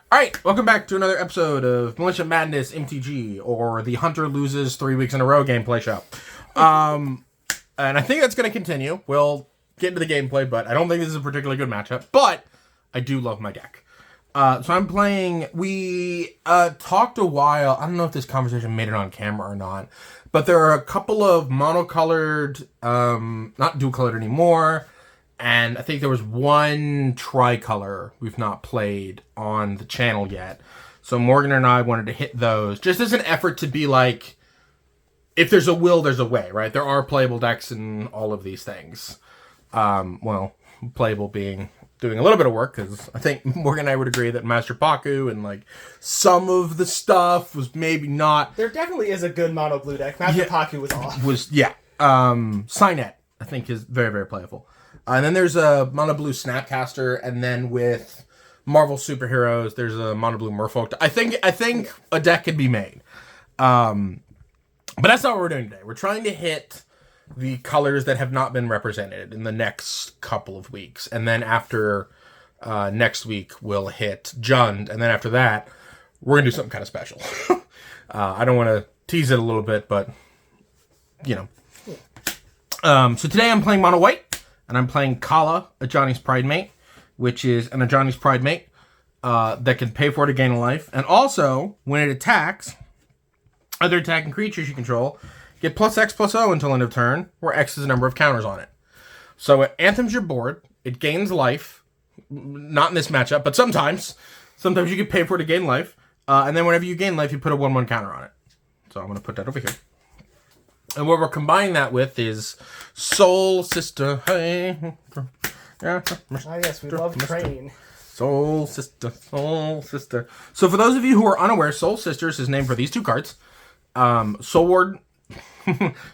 All right, welcome back to another episode of Militia Madness MTG, or the Hunter Loses 3 weeks in a row gameplay show. And I think that's going to continue. We'll get into the gameplay, but I don't think this is a particularly good matchup. But I do love my deck. So I'm playing... We talked a while... I don't know if this conversation made it on camera or not. But there are a couple of monocolored... not dual-colored anymore... And I think there was one tricolor we've not played on the channel yet. So Morgan and I wanted to hit those just as an effort to be like, if there's a will, there's a way, right? There are playable decks in all of these things. Well, playable being doing a little bit of work, because I think Morgan and I would agree that Master Paku and like some of the stuff was maybe not... There definitely is a good mono blue deck. Master Paku was awesome. Signet, I think, is very, very playable. And then there's a Mono Blue Snapcaster, and then with Marvel Superheroes, there's a Mono Blue Merfolk. I think a deck could be made. But that's not what we're doing today. We're trying to hit the colors that have not been represented in the next couple of weeks. And then after next week, we'll hit Jund. And then after that, we're going to do something kind of special. I don't want to tease it a little bit, but, you know. So today I'm playing Mono White. And I'm playing Qala, Ajani's Pridemate, which is an Ajani's Pridemate that can pay for it to gain a life. And also, when it attacks, other attacking creatures you control get +X+0 until end of turn, where X is the number of counters on it. So it anthems your board, it gains life, not in this matchup, but sometimes. Sometimes you can pay for it to gain life, and then whenever you gain life, you put a 1/1 counter on it. So I'm going to put that over here. And what we're combining that with is Soul Sister. Hey. Yes, we love Train. Soul Sister, Soul Sister. So for those of you who are unaware, Soul Sisters is named for these two cards. Soul Warden,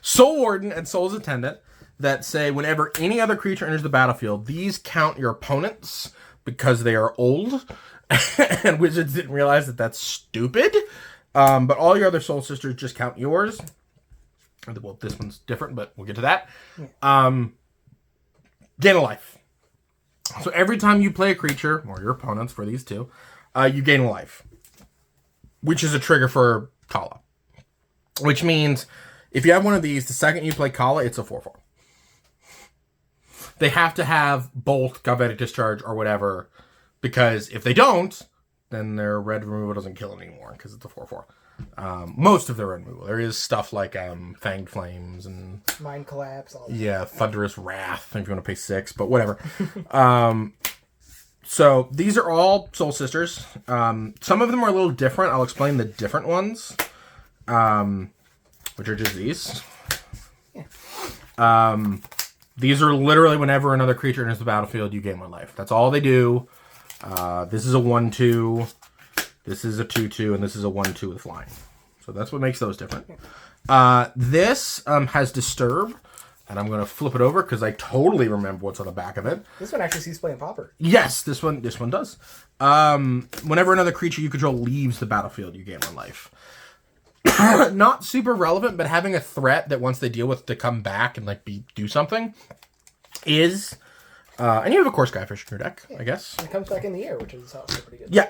Soul Warden and Soul's Attendant, that say whenever any other creature enters the battlefield, these count your opponents because they are old. And Wizards didn't realize that that's stupid. But all your other Soul Sisters just count yours. Well, this one's different, but we'll get to that. Gain a life. So every time you play a creature, or your opponents for these two, you gain a life. Which is a trigger for Qala. Which means, if you have one of these, the second you play Qala, it's a 4/4. They have to have Bolt, Galvanic Discharge, or whatever, because if they don't, then their red removal doesn't kill it anymore, because it's a 4/4. Most of their removal. There is stuff like Fanged Flames and Mind Collapse. Thunderous Wrath if you want to pay 6, but whatever. So these are all Soul Sisters. Some of them are a little different. I'll explain the different ones, which are just these. These are literally whenever another creature enters the battlefield, you gain 1 life. That's all they do. This is a 1/2. This is a 2/2, and this is a 1/2 with flying. So that's what makes those different. This has Disturb, and I'm going to flip it over because I totally remember what's on the back of it. This one actually sees play in Pauper. Yes, this one does. Whenever another creature you control leaves the battlefield, you gain 1 life. Not super relevant, but having a threat that once they deal with to come back and like do something is... and you have, of course, Skyfish in your deck, I guess. And it comes back in the air, which is also pretty good. Yeah,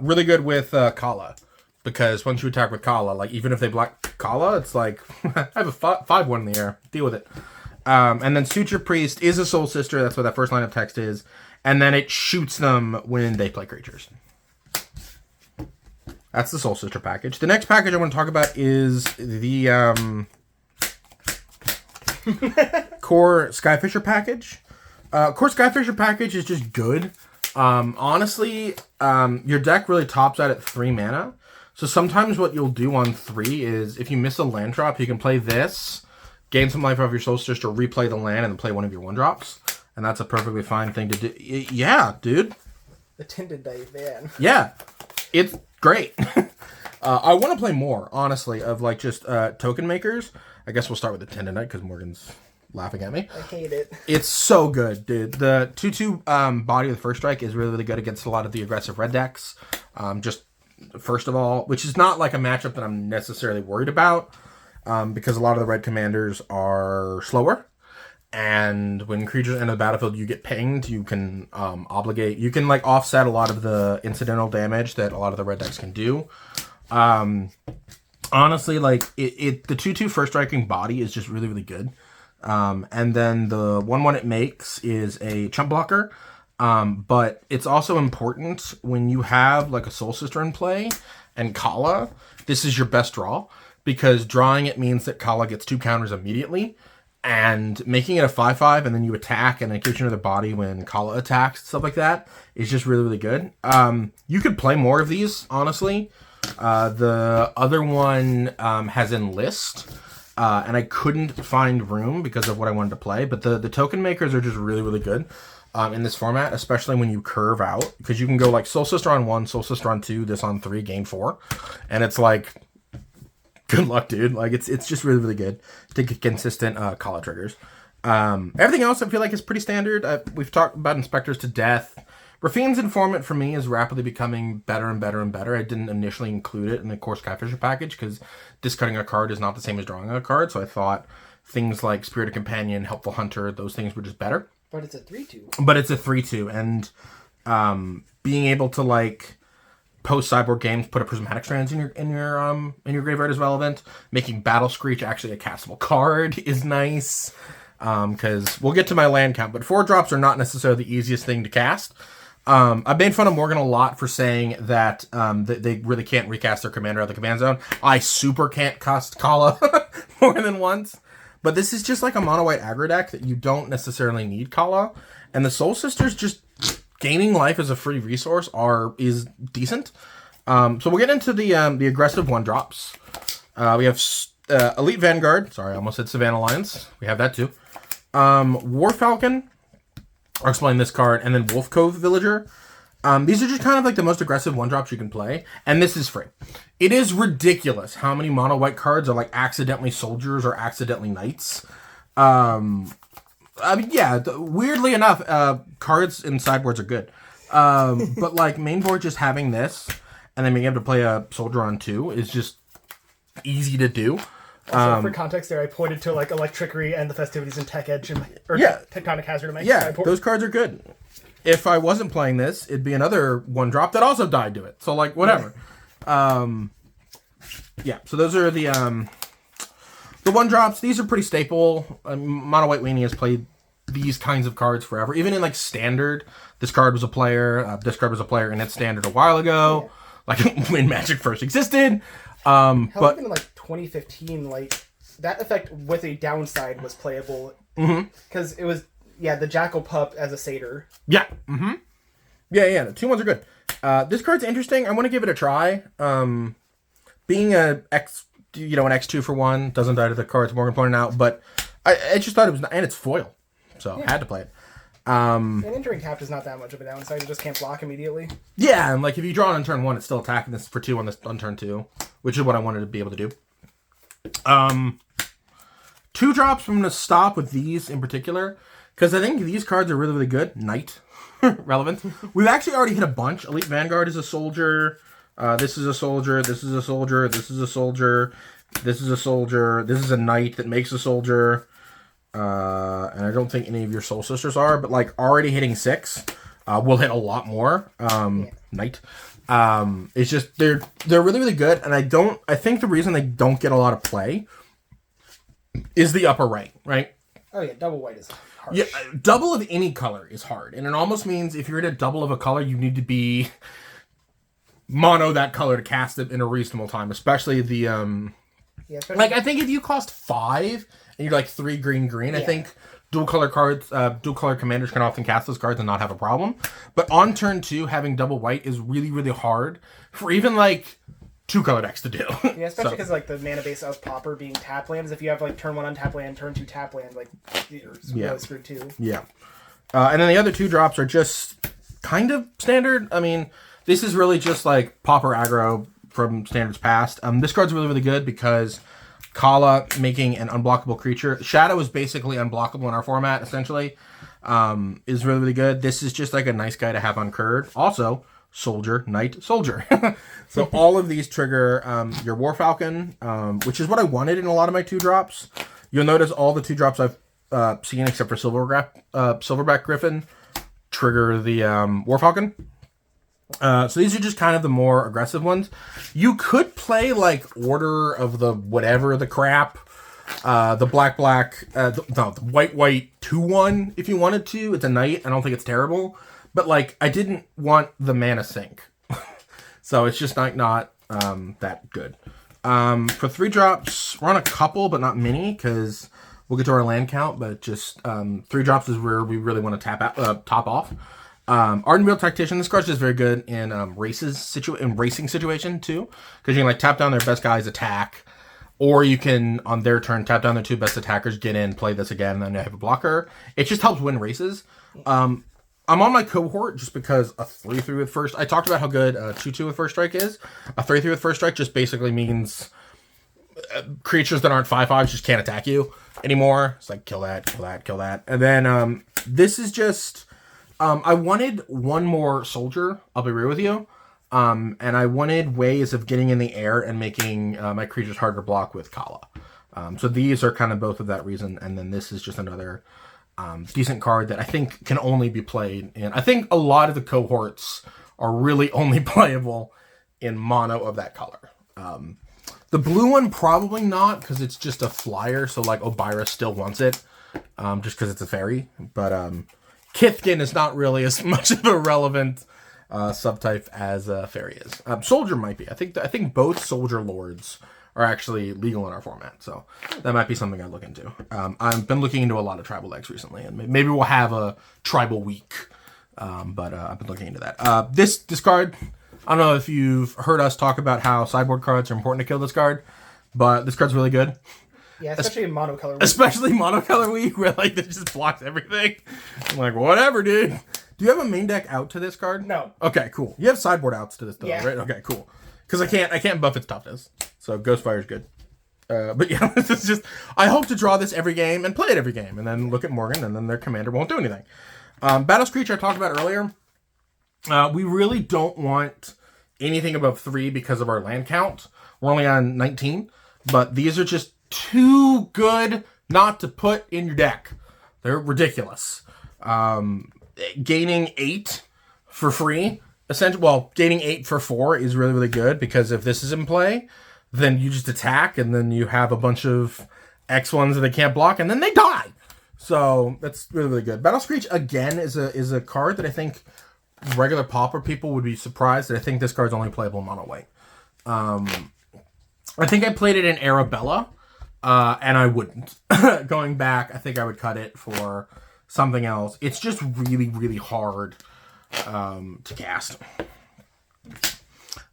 really good with Qala, because once you attack with Qala, like even if they block Qala, it's like I have a 5/1 in the air. Deal with it. And then Suture Priest is a Soul Sister. That's what that first line of text is. And then it shoots them when they play creatures. That's the Soul Sister package. The next package I want to talk about is the Core Skyfisher package. Core Skyfisher package is just good. Honestly, your deck really tops out at 3 mana. So sometimes what you'll do on 3 is, if you miss a land drop, you can play this, gain some life off your Soul Sister, replay the land, and then play one of your 1-drops. And that's a perfectly fine thing to do. Yeah, dude. The Tinted Dive, man. Yeah, it's great. I want to play more, honestly, of like just token makers. I guess we'll start with the Tendonite, because Morgan's laughing at me. I hate it. It's so good, dude. The 2/2 body with First Strike is really, really good against a lot of the aggressive red decks. Just first of all, which is not like a matchup that I'm necessarily worried about, because a lot of the red commanders are slower. and when creatures enter the battlefield, you get pinged. You can you can like offset a lot of the incidental damage that a lot of the red decks can do. Honestly, like the 2/2 first striking body is just really, really good. And then the 1/1 it makes is a chump blocker. But it's also important when you have like a Soul Sister in play and Qala, this is your best draw, because drawing it means that Qala gets 2 counters immediately, and making it a 5/5 and then you attack and it gives you another body when Qala attacks, stuff like that is just really, really good. You could play more of these, honestly. The other one has Enlist, and I couldn't find room because of what I wanted to play, but the token makers are just really, really good. In this format, especially when you curve out, because you can go like Soul Sister on 1, Soul Sister on 2, this on 3, gain 4, and it's like, good luck, dude. Like it's just really, really good to get consistent Qala triggers. Everything else I feel like is pretty standard. We've talked about Inspectors to death. Rafine's Informant for me is rapidly becoming better and better and better. I didn't initially include it in the Core Skyfisher package because discarding a card is not the same as drawing a card, so I thought things like Spirited Companion, Helpful Hunter, those things were just better. But it's a 3/2. But it's a 3/2, and being able to like post sideboard games, put a Prismatic Strands in your graveyard is relevant. Making Battle Screech actually a castable card is nice, because we'll get to my land count, but 4-drops are not necessarily the easiest thing to cast. I've made fun of Morgan a lot for saying that they really can't recast their commander out of the command zone. I super can't cast Qala more than once. But this is just like a mono-white aggro deck that you don't necessarily need Qala. And the Soul Sisters just gaining life as a free resource is decent. So we'll get into the aggressive 1-drops. We have Elite Vanguard. Sorry, I almost said Savannah Lions. We have that too. War Falcon. I'll explain this card. And then Wolf Cove Villager. These are just kind of like the most aggressive 1-drops you can play. And this is free. It is ridiculous how many mono-white cards are like accidentally soldiers or accidentally knights. I mean, yeah, weirdly enough, cards in sideboards are good. But like main board just having this and then being able to play a soldier on 2 is just easy to do. For context there, I pointed to like Electrickery and the Festivities and Tech Edge Tectonic Hazard in my sideboard. Those cards are good. If I wasn't playing this, it'd be another 1-drop that also died to it. So like whatever. So those are the 1-drops. These are pretty staple. Mono White Weenie has played these kinds of cards forever. Even in like standard, this card was a player. This card was a player in its standard a while ago. Like when Magic first existed. Hell, even in like 2015, like that effect with a downside was playable. Because it was the Jackal Pup as a satyr. Yeah. Mm-hmm. Yeah. The 2-1s are good. This card's interesting. I want to give it a try. Being an X2 for 1 doesn't die to the cards Morgan pointed out, but I just thought it was, and it's foil, so had to play it. And entering capped is not that much of a downside. You just can't block immediately. Yeah, and like if you draw it on turn 1, it's still attacking this for 2 on turn 2, which is what I wanted to be able to do. 2-drops. I'm going to stop with these in particular because I think these cards are really, really good. Knight relevant. We've actually already hit a bunch. Elite Vanguard is a soldier. This is a soldier. This is a soldier. This is a soldier. This is a soldier. This is a knight that makes a soldier. And I don't think any of your Soul Sisters are, but like already hitting 6. We'll hit a lot more. Knight. It's just they're really, really good, and I think the reason they don't get a lot of play is the upper right? Oh yeah, double white is hard. Yeah, double of any color is hard, and it almost means if you're at a double of a color, you need to be mono that color to cast it in a reasonable time, especially the like I think if you cost 5 and you're like 3 green, I think dual color commanders can often cast those cards and not have a problem. But on turn 2, having double white is really, really hard for even like 2-color decks to do. Yeah, especially because like the mana base of Pauper being tap lands. If you have like turn 1 untap land, turn 2 tap land, like you're really screwed too. Yeah. And then the other 2-drops are just kind of standard. I mean, this is really just like Pauper aggro from standards past. This card's really, really good because Qala making an unblockable creature. Shadow is basically unblockable in our format, essentially. Is really, really good. This is just like a nice guy to have on curd. Also, soldier, knight, soldier. So all of these trigger your War Falcon, which is what I wanted in a lot of my 2-drops. You'll notice all the 2-drops I've seen except for Silverback Griffin trigger the War Falcon. So these are just kind of the more aggressive ones. You could play like Order of the whatever the crap, the the white 2/1 if you wanted to. It's a knight. I don't think it's terrible, but like I didn't want the mana sink, so it's just like not that good. For 3-drops, we're on a couple, but not many because we'll get to our land count. But just 3-drops is where we really want to top off. Ardent Wheel Tactician, this card's just very good in racing situation too, because you can like tap down their best guy's attack, or you can on their turn tap down their 2 best attackers, get in, play this again, and then they have a blocker. It just helps win races. I'm on my cohort just because a 3/3 with first. I talked about how good a 2/2 with first strike is. A 3/3 with first strike just basically means creatures that aren't 5/5s just can't attack you anymore. It's like kill that, kill that, kill that, and then this is just. I wanted one more soldier, I'll be real with you, and I wanted ways of getting in the air and making my creatures harder to block with Qala. So these are kind of both of that reason, and then this is just another decent card that I think can only be played in... I think a lot of the cohorts are really only playable in mono of that color. The blue one, probably not, because it's just a flyer, so like Obira still wants it, just because it's a fairy, but... Kithkin is not really as much of a relevant subtype as Fairy is. Soldier might be. I think both Soldier Lords are actually legal in our format, so that might be something I'd look into. I've been looking into a lot of tribal decks recently, and maybe we'll have a tribal week, but I've been looking into that. This card, I don't know if you've heard us talk about how sideboard cards are important to kill this card, but this card's really good. Yeah, especially in monocolor week. Especially monocolor week, where like it just blocks everything. I'm like, whatever, dude. Do you have a main deck out to this card? No. Okay, cool. You have sideboard outs to this though, yeah. Right? Okay, cool. Because I can't buff its toughness. So Ghostfire's good. But yeah, this is just I hope to draw this every game and play it every game, and then look at Morgan, and then their commander won't do anything. Battle Screech I talked about earlier. We really don't want anything above 3 because of our land count. We're only on 19, but these are just too good not to put in your deck. They're ridiculous. Gaining 8 for free, essentially. Well, gaining 8 for 4 is really, really good, because if this is in play, then you just attack, and then you have a bunch of X1s that they can't block, and then they die. So that's really, really good. Battle Screech again is a card that I think regular Pauper people would be surprised that I think this card's only playable in mono white. I think I played it in Arabella. And I wouldn't. Going back, I think I would cut it for something else. It's just really, really hard to cast.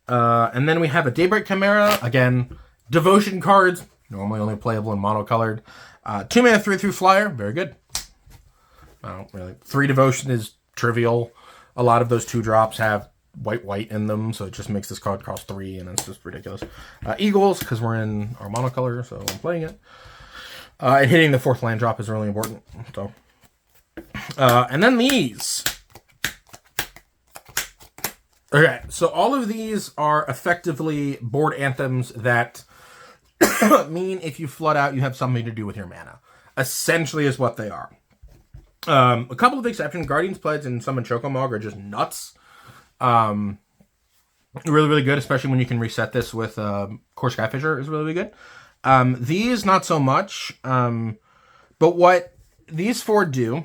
And then we have a Daybreak Chimera. Again, Devotion cards. Normally only playable in monocolored. 2-mana 3/3 flyer. Very good. I don't really... 3 Devotion is trivial. A lot of those 2-drops have white in them, so it just makes this card cost 3, and it's just ridiculous. Eagles, because we're in our monocolor, so I'm playing it. And hitting the 4th land drop is really important. So, and then these. Okay, so all of these are effectively board anthems that mean if you flood out, you have something to do with your mana. Essentially is what they are. A couple of exceptions. Guardian's Pledge and Summon Chocomog are just nuts. Really, really good, especially when you can reset this with Core Skyfisher is really, really good. These, not so much. But what these 4 do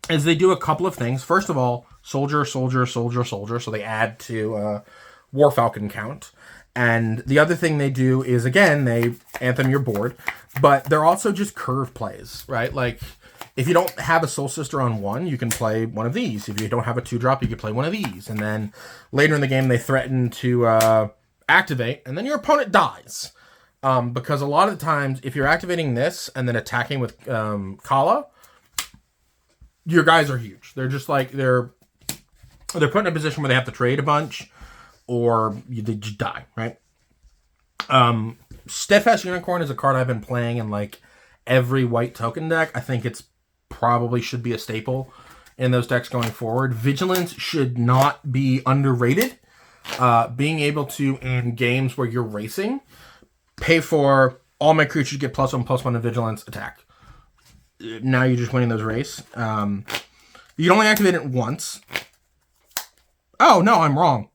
is they do a couple of things. First of all, soldier. So they add to War Falcon count. And the other thing they do is, again, they anthem your board. But they're also just curve plays, right? Like... If you don't have a Soul Sister on 1, you can play one of these. If you don't have a 2-drop, you can play one of these. And then later in the game, they threaten to activate, and then your opponent dies. Because a lot of the times, if you're activating this and then attacking with Qala, your guys are huge. They're just like, they're put in a position where they have to trade a bunch, or they just die, right? Steadfast Unicorn is a card I've been playing in like every white token deck. I think it's probably should be a staple in those decks going forward. Vigilance should not be underrated. Being able to, in games where you're racing, pay for all my creatures get +1/+1 in Vigilance attack. now you're just winning those race. You can only activate it once. Oh, no, I'm wrong.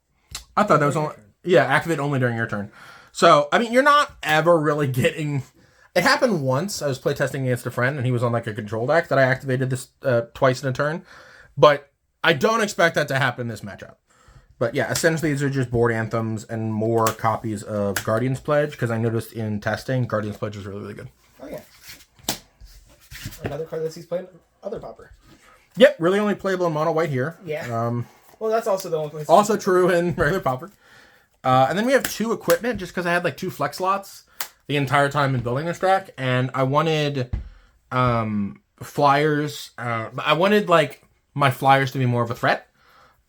I thought that was only... Yeah, activate only during your turn. So, I mean, you're not ever really getting... It happened once. I was playtesting against a friend, and he was on, like, a control deck that I activated this twice in a turn. But I don't expect that to happen in this matchup. But, yeah, essentially, these are just board anthems and more copies of Guardian's Pledge, because I noticed in testing, Guardian's Pledge is really, really good. Oh, yeah. Another card that he's playing, Other Popper. Yep, really only playable in mono white here. Yeah. Well, that's also the only place. Also true in regular Popper. And then we have 2 equipment, just because I had like 2 flex slots the entire time in building this deck, and I wanted flyers. I wanted like my flyers to be more of a threat,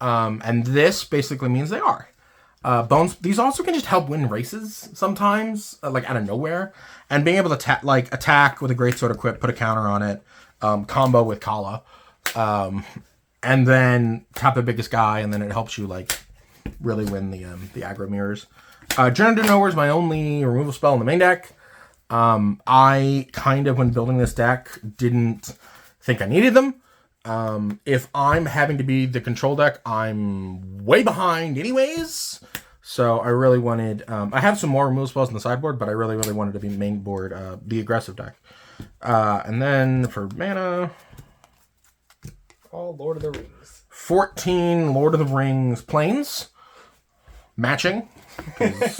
and this basically means they are. Bones. These also can just help win races sometimes, like out of nowhere, and being able to attack with a great sword equip, put a counter on it, combo with Qala, and then tap the biggest guy, and then it helps you like really win the aggro mirrors. Journey to Nowhere is my only removal spell in the main deck. I kind of, when building this deck, didn't think I needed them. If I'm having to be the control deck, I'm way behind anyways. So I really wanted... I have some more removal spells in the sideboard, but I really, really wanted to be main board the aggressive deck. And then for mana... All Lord of the Rings. 14 Lord of the Rings planes. Matching. That's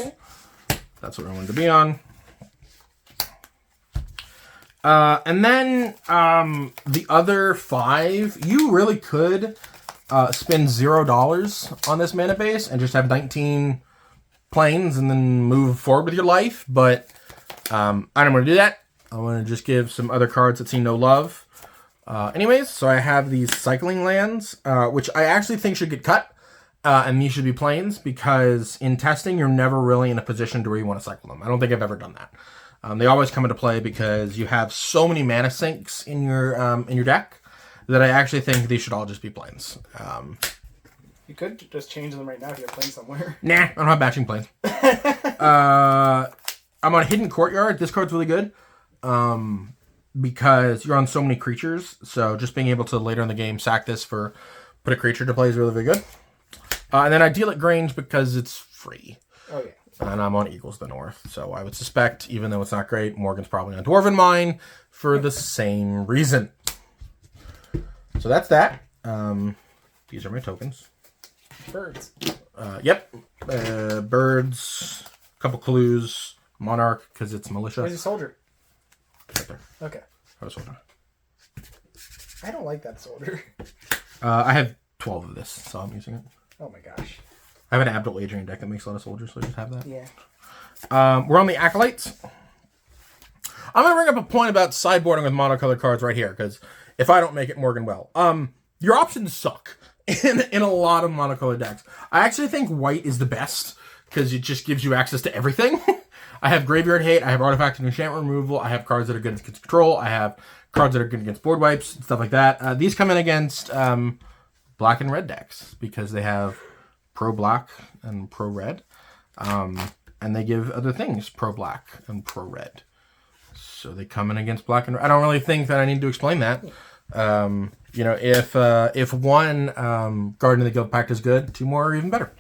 what I wanted to be on. And then the other 5, you really could spend $0 on this mana base and just have 19 planes and then move forward with your life. But I don't want to do that. I want to just give some other cards that see no love. Anyways, so I have these cycling lands, which I actually think should get cut. And these should be planes, because in testing, you're never really in a position to where you want to cycle them. I don't think I've ever done that. They always come into play because you have so many mana sinks in your deck that I actually think these should all just be planes. You could just change them right now if you're playing somewhere. Nah, I don't have matching planes. I'm on Hidden Courtyard. This card's really good because you're on so many creatures. So just being able to later in the game sack this for put a creature to play is really, really good. And then I deal at Grange because it's free. Oh, yeah. And I'm on Eagles the North. So I would suspect, even though it's not great, Morgan's probably on Dwarven Mine for the same reason. So that's that. These are my tokens. Birds. Yep. Birds. Couple clues. Monarch, because it's Militia. Where's your soldier? Right there. Okay. Oh, soldier. I don't like that soldier. I have 12 of this, so I'm using it. Oh my gosh. I have an Abdul Adrian deck that makes a lot of soldiers, so I just have that. Yeah. We're on the Acolytes. I'm going to bring up a point about sideboarding with monocolored cards right here, because if I don't make it, Morgan will. Your options suck in a lot of monocolored decks. I actually think white is the best, because it just gives you access to everything. I have Graveyard Hate, I have Artifact and Enchantment Removal, I have cards that are good against control, I have cards that are good against board wipes, stuff like that. These come in against black and red decks, because they have pro-black and pro-red. And they give other things pro-black and pro-red. So they come in against black and red. I don't really think that I need to explain that. You know, if one Guardian of the Guild Pact is good, 2 more are even better.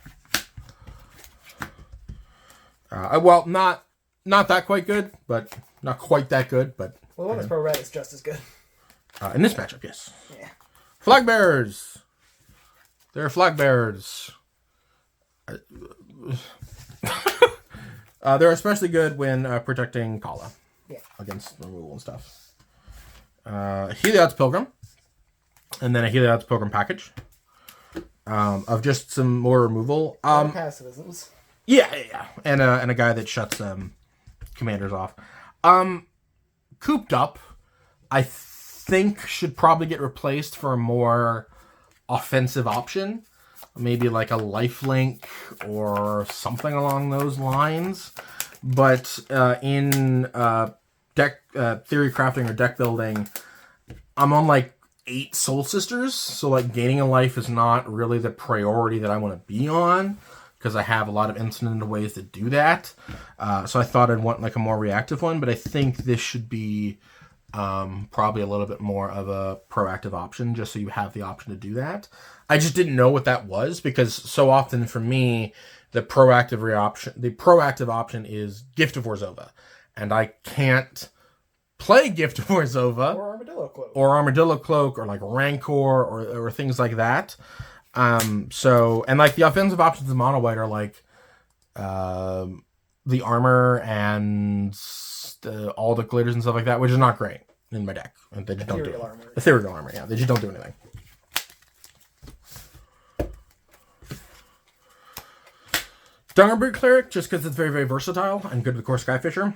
Well, not that quite good, but not quite that good. But well, the one that's pro-red is just as good. In this matchup, yes. Yeah. Flag bearers. They're flag bearers. They're especially good when protecting Qala against removal and stuff. Heliod's Pilgrim, and then a Heliod's Pilgrim package of just some more removal. Passivisms. Yeah, and a guy that shuts commanders off. Cooped Up, I think, should probably get replaced for a more offensive option. Maybe like a lifelink or something along those lines. But in deck theory crafting or deck building, I'm on like 8 Soul Sisters. So like gaining a life is not really the priority that I want to be on, because I have a lot of incidental ways to do that. So I thought I'd want like a more reactive one, but I think this should be probably a little bit more of a proactive option, just so you have the option to do that. I just didn't know what that was, because so often for me, the proactive option is Gift of Orzhova, and I can't play Gift of Orzhova or Armadillo Cloak or like Rancor or things like that. So, and like the offensive options in Mono White are like the armor and all the glitters and stuff like that, which is not great in my deck. And they just don't do it. Ethereal armor, yeah. They just don't do anything. Dungerberg Cleric, just because it's very, very versatile and good with Core Skyfisher.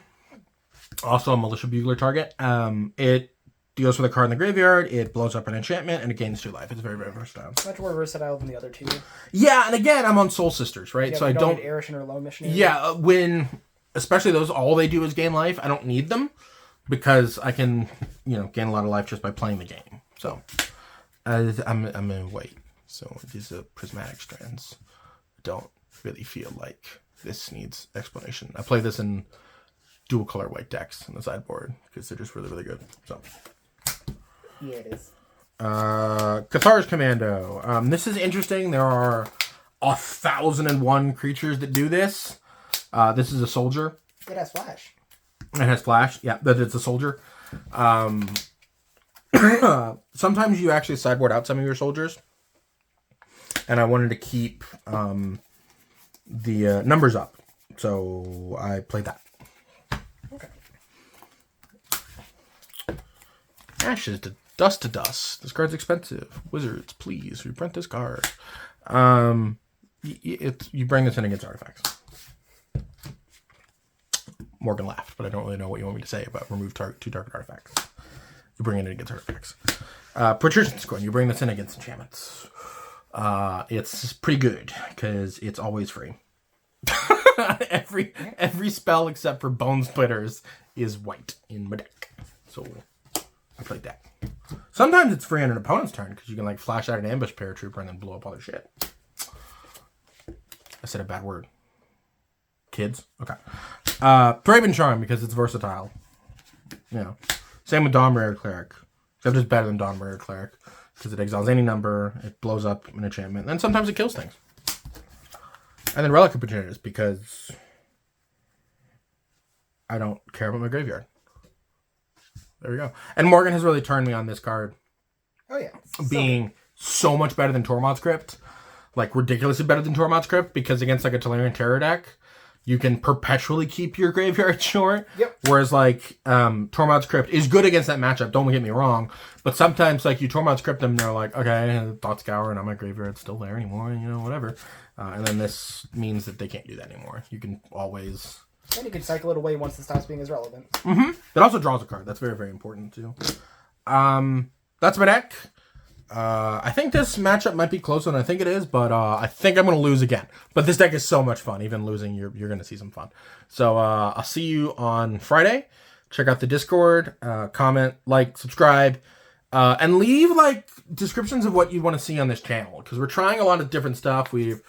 Also a Militia Bugler target. It deals with a card in the graveyard, it blows up an enchantment, and it gains 2 life. It's very, very versatile. Much more versatile than the other two. Yeah, and again, I'm on Soul Sisters, right? Yeah, so I don't need Erishin or Low Mission. Yeah, especially those, all they do is gain life. I don't need them because I can, gain a lot of life just by playing the game. So I'm in white. So these are prismatic strands. I don't really feel like this needs explanation. I play this in dual color white decks on the sideboard because they're just really, really good. So yeah, it is. Cathar's Commando. This is interesting. There are 1,001 creatures that do this. This is a soldier. It has flash. It has flash. Yeah, but it's a soldier. Sometimes you actually sideboard out some of your soldiers, and I wanted to keep the numbers up, so I played that. Okay. Ashes to dust. This card's expensive. Wizards, please reprint this card. You bring this in against artifacts. Morgan laughed, but I don't really know what you want me to say about remove 2 target artifacts. You bring it in against artifacts. Patrician's Coin. You bring this in against enchantments. It's pretty good because it's always free. every spell except for Bone Splitters is white in my deck. So I played that. Sometimes it's free on an opponent's turn because you can like flash out an ambush paratrooper and then blow up all their shit. I said a bad word. Kids? Okay. Thraben Charm because it's versatile. Same with Dawnbringer Cleric. Except it's better than Dawnbringer Cleric because it exiles any number, it blows up an enchantment, and then sometimes it kills things. And then Relic of Progenitus because I don't care about my graveyard. There we go. And Morgan has really turned me on this card. Oh, yeah. Being so much better than Tormod's Crypt. Like, ridiculously better than Tormod's Crypt, because against, like, a Tolarian Terror deck, you can perpetually keep your graveyard short. Yep. Whereas, like, Tormod's Crypt is good against that matchup, don't get me wrong. But sometimes, like, you Tormod's Crypt them, and they're like, okay, Thought Scour, and now my graveyard's still there anymore, and, whatever. And then this means that they can't do that anymore. You can always... And you can cycle it away once it stops being as relevant. Mm-hmm. It also draws a card. That's very, very important, too. That's my deck. I think this matchup might be closer than I think it is, but I think I'm going to lose again. But this deck is so much fun. Even losing, you're going to see some fun. So I'll see you on Friday. Check out the Discord. Comment, like, subscribe. And leave, like, descriptions of what you want to see on this channel. Because we're trying a lot of different stuff. We've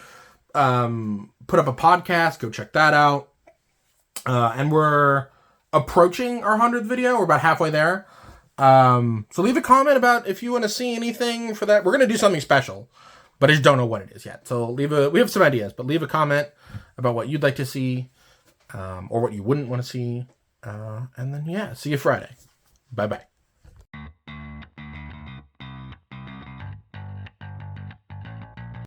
put up a podcast. Go check that out. And we're approaching our 100th video. We're about halfway there. So leave a comment about if you want to see anything for that. We're going to do something special, but I just don't know what it is yet. So we have some ideas, but leave a comment about what you'd like to see, or what you wouldn't want to see. And then, see you Friday. Bye-bye.